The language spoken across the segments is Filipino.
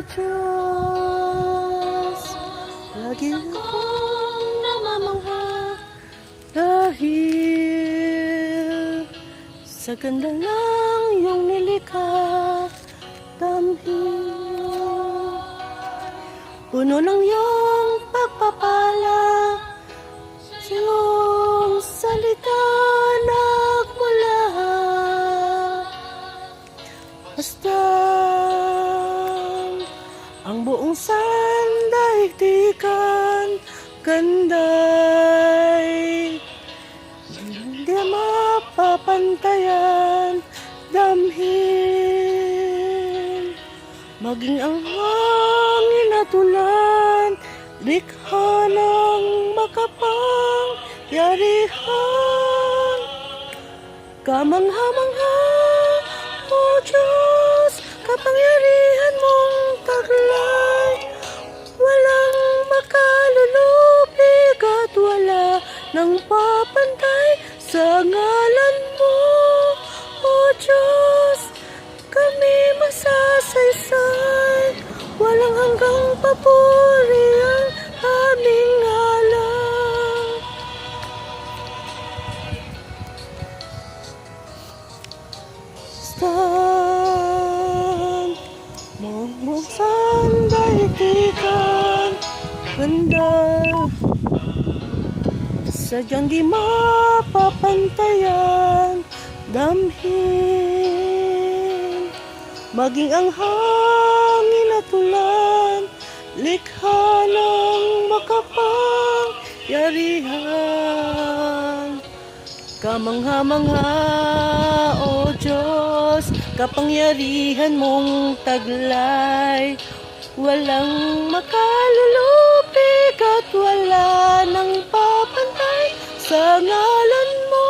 Diyos, lagi akong namamangha dahil sa ganda ng iyong nilikha, damhin puno ng iyong pagpapala, sa iyong salita nagmula. Basta ang buong sandaigdigan ganday, hindi mapapantayan, damhin maging ang hangin at ulan, likha ng makapangyarihan, kamangha-mangha, O Diyos, kapangyarihan mong taglay, walang makalulupig at wala nang papantay sa ngalan mo, O Diyos. Kami masasaysay, walang hanggang papuri ang aming ngalan. Stand, mong sandaigdigan ganda, sadyang di mapapantayan, damhin maging ang hangin at ulan, likha ng makapangyarihan, kamangha-mangha, O Diyos, kapangyarihan mong taglay, walang makalulupig at wala nang papantay sa ngalan mo,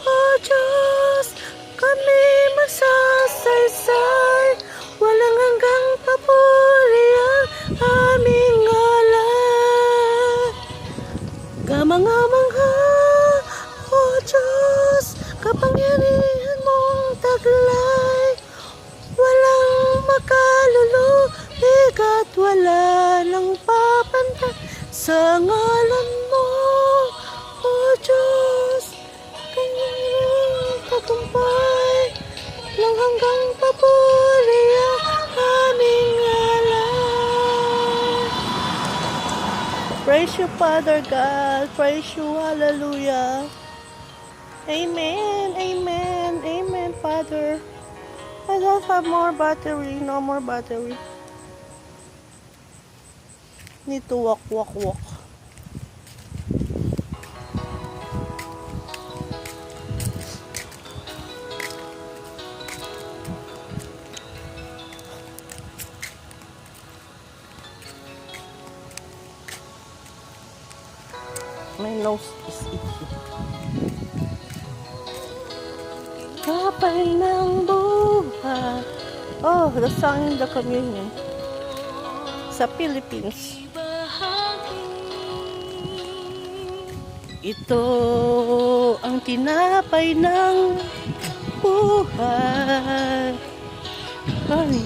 O Diyos. Kami magsasaysay, walang hanggang papuri ang aming ngalan. Kamangha-mangha, O Diyos, kapangyarihan mong taglay, walang makalulupig at wala nang papantay sa ngalan mo, O Diyos. Kanyang tagumpay, lang hanggang papuri ang aming ngalan. Praise you, Father God. Praise you, hallelujah. Amen, amen, amen, Father. I don't have more battery, no more battery. Need to walk. My nose is itchy. Kapal ng buhay. Oh, the song in the communion. Sa Philippines. Ito ang tinapay ng buhay. Ay,